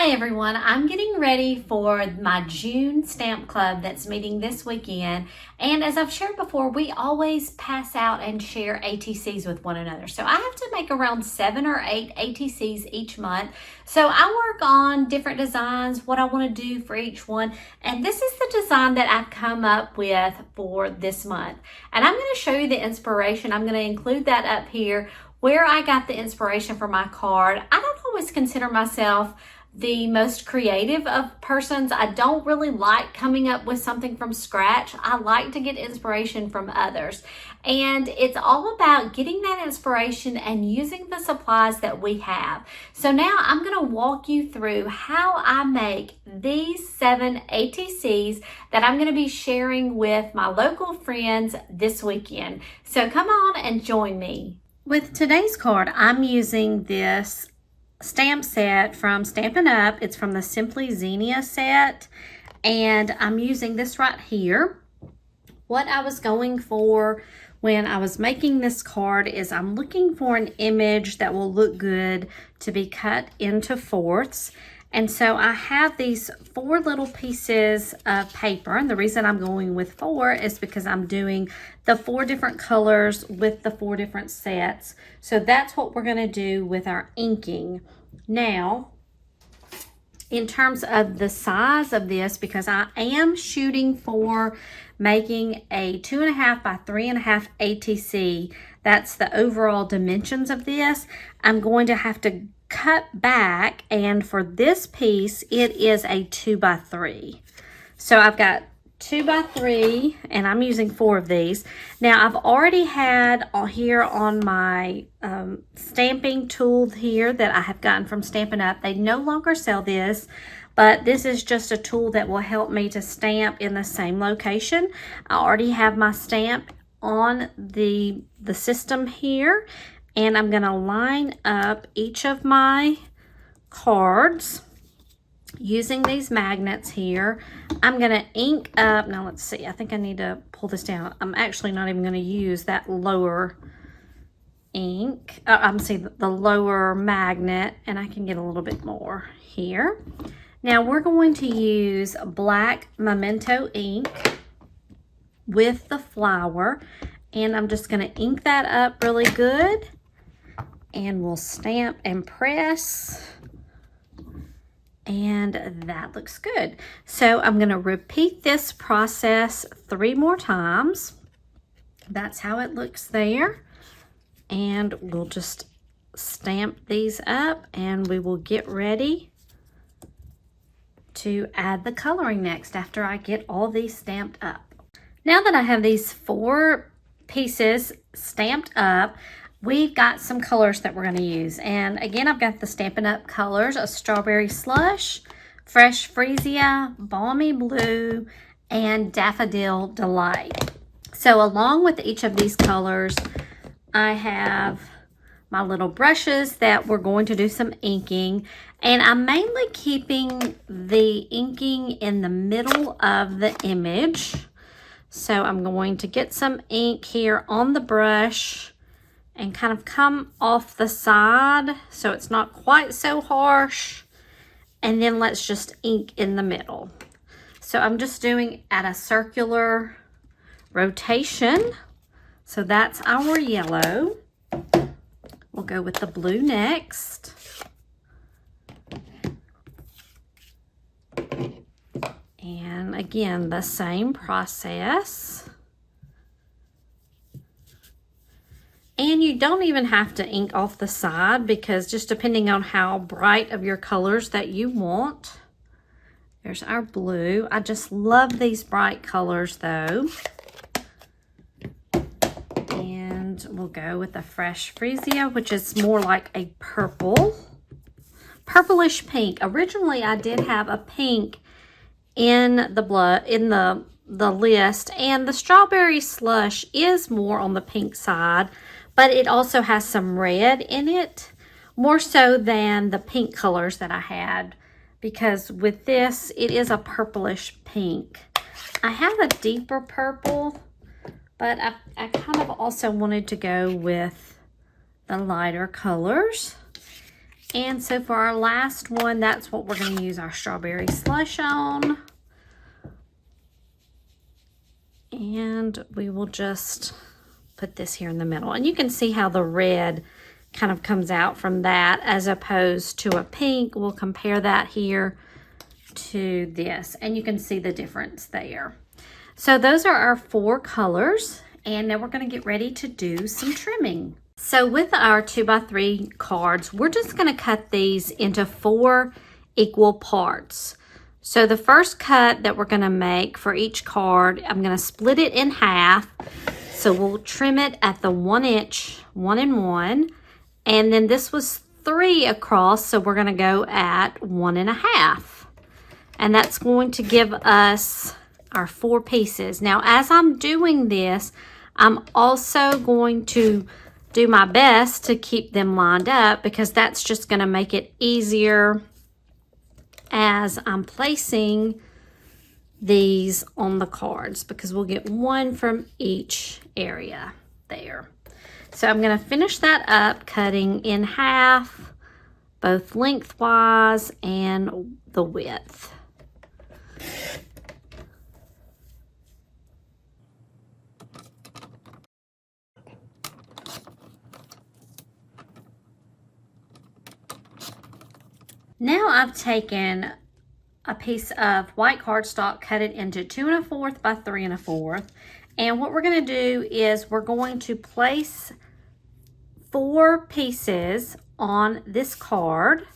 Hi everyone, I'm getting ready for my June stamp club that's meeting this weekend, and as I've shared before, we always pass out and share ATCs with one another. So I have to make around 7 or 8 ATCs each month. So I work on different designs, what I want to do for each one, and this is the design that I've come up with for this month. And I'm going to show you the inspiration. I'm going to include that up here where I got the inspiration for my card. I don't always consider myself the most creative of persons. I don't really like coming up with something from scratch. I like to get inspiration from others. And it's all about getting that inspiration and using the supplies that we have. So now I'm going to walk you through how I make these 7 ATCs that I'm going to be sharing with my local friends this weekend. So come on and join me. With today's card, I'm using this stamp set from Stampin' Up. It's from the Simply Zinnia set, and I'm using this right here. What I was going for when I was making this card is I'm looking for an image that will look good to be cut into fourths. And so I have these 4 little pieces of paper, and the reason I'm going with 4 is because I'm doing the 4 different colors with the 4 different sets. So that's what we're going to do with our inking. Now, in terms of the size of this, because I am shooting for making a 2.5 by 3.5 ATC, that's the overall dimensions of this, I'm going to have to cut back, and for this piece it is a 2 by 3. So I've got 2 by 3 and I'm using 4 of these. Now I've already had here on my stamping tool here that I have gotten from Stampin' Up. They no longer sell this, but this is just a tool that will help me to stamp in the same location. I already have my stamp on the system here, and I'm going to line up each of my cards using these magnets here. I'm going to ink up. Now let's see. I think I need to pull this down. I'm actually not even going to use that lower ink. I'm seeing the lower magnet, and I can get a little bit more here. Now we're going to use black Memento ink with the flower, and I'm just going to ink that up really good. And we'll stamp and press, and that looks good. So I'm going to repeat this process 3 more times. That's how it looks there, and we'll just stamp these up, and we will get ready to add the coloring next after I get all these stamped up. Now that I have these 4 pieces stamped up, we've got some colors that we're going to use. And again, I've got the Stampin' Up colors, a Strawberry Slush, Fresh Freesia, Balmy Blue, and Daffodil Delight. So along with each of these colors, I have my little brushes that we're going to do some inking. And I'm mainly keeping the inking in the middle of the image. So I'm going to get some ink here on the brush and kind of come off the side so it's not quite so harsh. And then let's just ink in the middle. So I'm just doing at a circular rotation. So that's our yellow. We'll go with the blue next. And again, the same process. And you don't even have to ink off the side, because just depending on how bright of your colors that you want. There's our blue. I just love these bright colors though. And we'll go with the Fresh Freesia, which is more like a purple. Purplish pink. Originally I did have a pink in the list, and the Strawberry Slush is more on the pink side, but it also has some red in it, more so than the pink colors that I had, because with this, it is a purplish pink. I have a deeper purple, but I kind of also wanted to go with the lighter colors. And so for our last one, that's what we're going to use our strawberry slush on. And we will just put this here in the middle. And you can see how the red kind of comes out from that as opposed to a pink. We'll compare that here to this. And you can see the difference there. So those are our 4 colors. And now we're going to get ready to do some trimming. So with our 2x3 cards, we're just going to cut these into 4 equal parts. So the first cut that we're going to make for each card, I'm going to split it in half. So we'll trim it at the 1 inch, 1 and 1. And then this was 3 across, so we're going to go at 1 1/2. And that's going to give us our 4 pieces. Now, as I'm doing this, I'm also going to do my best to keep them lined up because that's just going to make it easier as I'm placing these on the cards, because we'll get 1 from each area there. So I'm going to finish that up, cutting in half, both lengthwise and the width. Now I've taken a piece of white cardstock, cut it into 2 1/4 by 3 1/4. And what we're going to do is we're going to place 4 pieces on this card.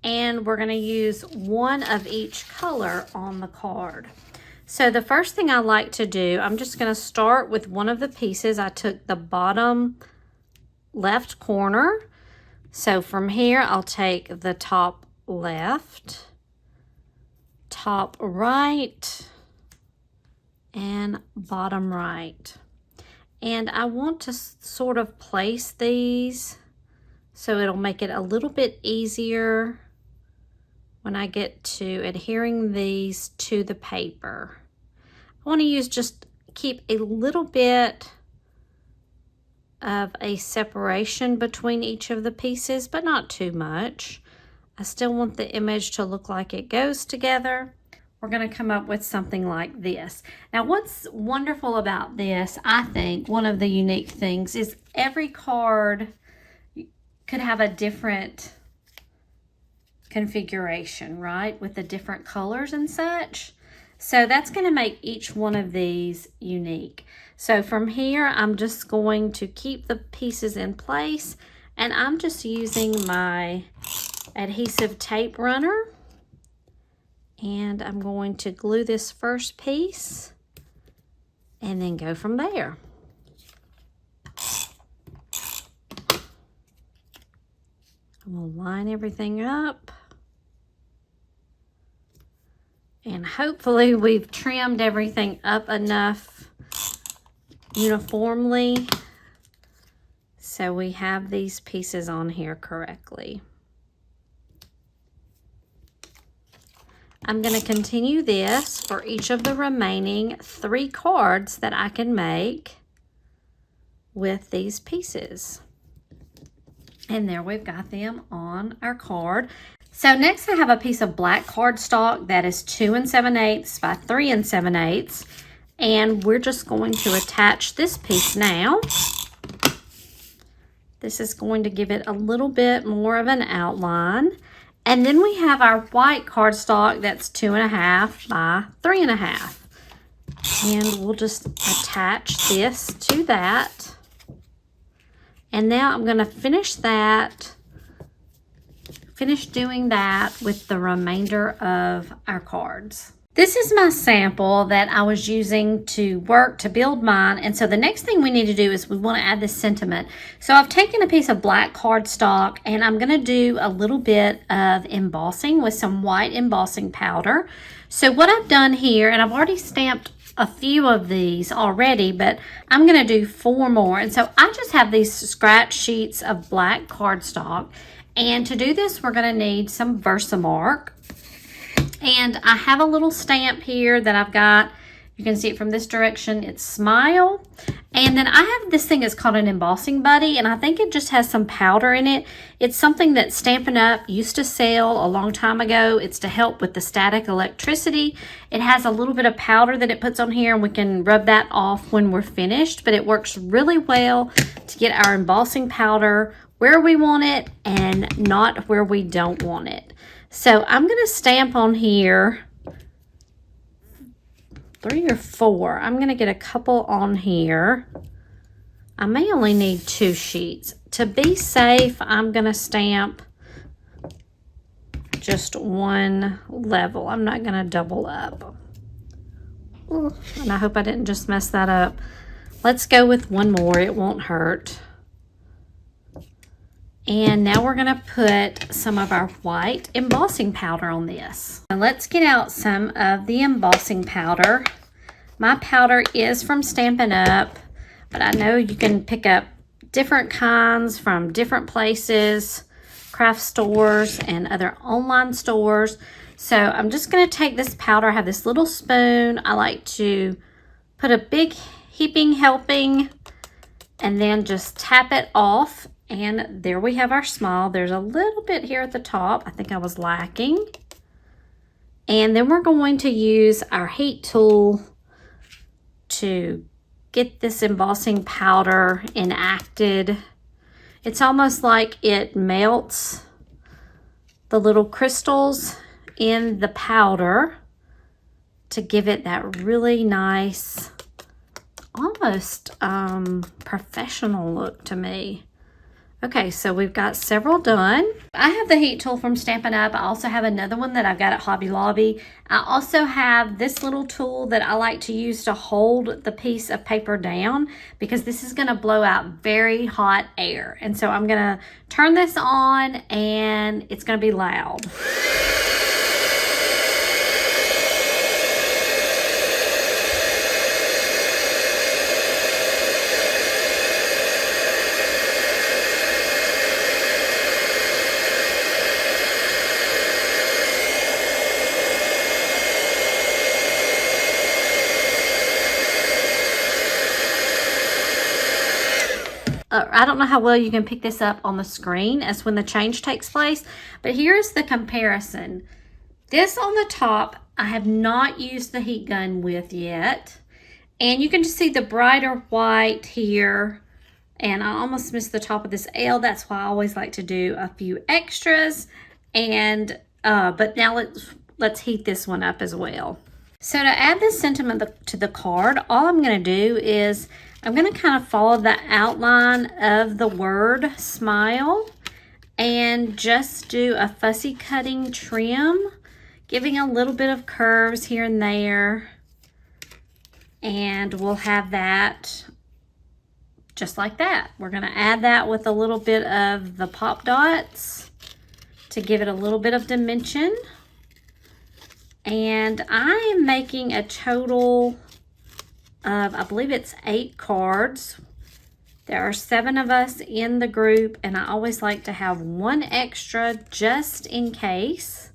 And we're going to use 1 of each color on the card. So the first thing I like to do, I'm just going to start with one of the pieces. I took the bottom left corner. So from here, I'll take the top left, top right, and bottom right. And I want to sort of place these so it'll make it a little bit easier when I get to adhering these to the paper. I want to keep a little bit of a separation between each of the pieces, but not too much. I still want the image to look like it goes together. We're going to come up with something like this. Now, what's wonderful about this, I think, one of the unique things is every card could have a different configuration, right? With the different colors and such. So that's going to make each one of these unique. So from here, I'm just going to keep the pieces in place, and I'm just using my adhesive tape runner, and I'm going to glue this first piece and then go from there. We'll line everything up. And hopefully we've trimmed everything up enough uniformly so we have these pieces on here correctly. I'm going to continue this for each of the remaining 3 cards that I can make with these pieces. And there we've got them on our card. So next I have a piece of black cardstock that is 2 7/8 by 3 7/8. And we're just going to attach this piece now. This is going to give it a little bit more of an outline. And then we have our white cardstock that's 2 1/2 by 3 1/2. And we'll just attach this to that. And now I'm going to finish doing that with the remainder of our cards. This is my sample that I was using to build mine. And so the next thing we need to do is we want to add the sentiment. So I've taken a piece of black cardstock and I'm going to do a little bit of embossing with some white embossing powder. So what I've done here, and I've already stamped a few of these already, but I'm going to do 4 more. And so I just have these scratch sheets of black cardstock. And to do this, we're going to need some Versamark. And I have a little stamp here that I've got You can see it from this direction. It's Smile. And then I have this thing, it's called an embossing buddy, and I think it just has some powder in it. It's something that Stampin' Up! Used to sell a long time ago. It's to help with the static electricity. It has a little bit of powder that it puts on here, and we can rub that off when we're finished, but it works really well to get our embossing powder where we want it and not where we don't want it. So I'm going to stamp on here 3 or 4. I'm going to get a couple on here. I may only need 2 sheets. To be safe, I'm going to stamp just 1 level. I'm not going to double up. Ooh, and I hope I didn't just mess that up. Let's go with 1 more. It won't hurt. And now we're going to put some of our white embossing powder on this. Now let's get out some of the embossing powder. My powder is from Stampin' Up, but I know you can pick up different kinds from different places, craft stores and other online stores. So I'm just going to take this powder. I have this little spoon. I like to put a big heaping helping and then just tap it off. And there we have our Smile. There's a little bit here at the top. I think I was lacking. And then we're going to use our heat tool to get this embossing powder enacted. It's almost like it melts the little crystals in the powder to give it that really nice, almost professional look to me. Okay, so we've got several done. I have the heat tool from Stampin' Up. I also have another one that I've got at Hobby Lobby. I also have this little tool that I like to use to hold the piece of paper down because this is gonna blow out very hot air. And so I'm gonna turn this on and it's gonna be loud. I don't know how well you can pick this up on the screen as when the change takes place, but here's the comparison. This on the top, I have not used the heat gun with yet. And you can just see the brighter white here. And I almost missed the top of this L. That's why I always like to do a few extras. And but now let's heat this one up as well. So to add this sentiment to the card, all I'm going to do is I'm going to kind of follow the outline of the word Smile and just do a fussy cutting trim, giving a little bit of curves here and there. And we'll have that just like that. We're going to add that with a little bit of the pop dots to give it a little bit of dimension. And I am making a total of, I believe it's 8 cards. There are 7 of us in the group, and I always like to have 1 extra just in case.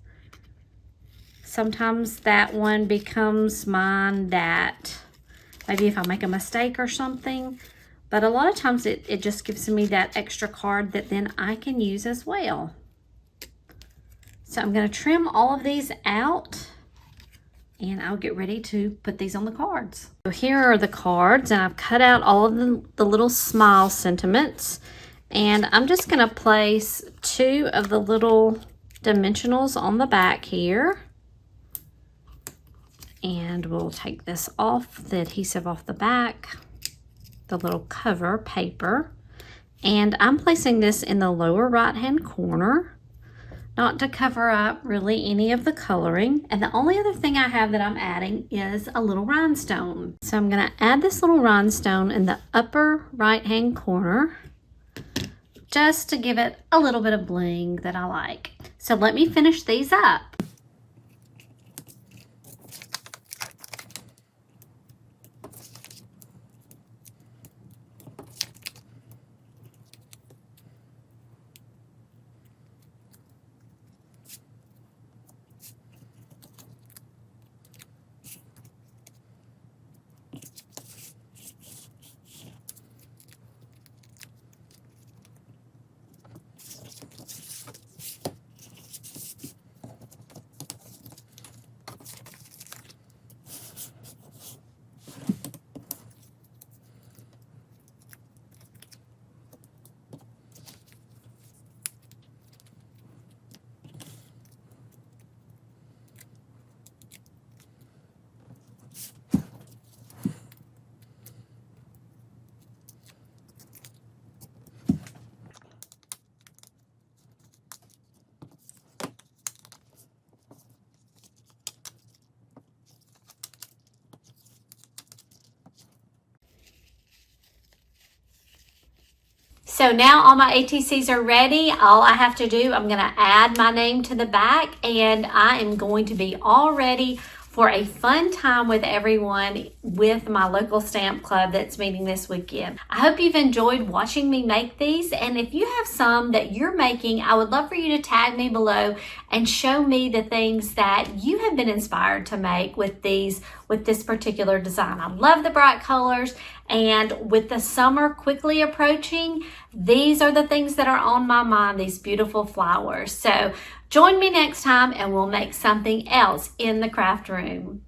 Sometimes that one becomes mine that maybe if I make a mistake or something. But a lot of times it just gives me that extra card that then I can use as well. So I'm going to trim all of these out. And I'll get ready to put these on the cards. So here are the cards, and I've cut out all of the little Smile sentiments. And I'm just going to place 2 of the little dimensionals on the back here. And we'll take this off, the adhesive off the back, the little cover paper. And I'm placing this in the lower right-hand corner, not to cover up really any of the coloring. And the only other thing I have that I'm adding is a little rhinestone. So I'm going to add this little rhinestone in the upper right-hand corner just to give it a little bit of bling that I like. So let me finish these up. So now all my ATCs are ready. All I have to do, I'm going to add my name to the back, and I am going to be all ready for a fun time with everyone with my local stamp club that's meeting this weekend. I hope you've enjoyed watching me make these, and if you have some that you're making, I would love for you to tag me below and show me the things that you have been inspired to make with this particular design. I love the bright colors, and with the summer quickly approaching, these are the things that are on my mind, these beautiful flowers. So join me next time and we'll make something else in the craft room.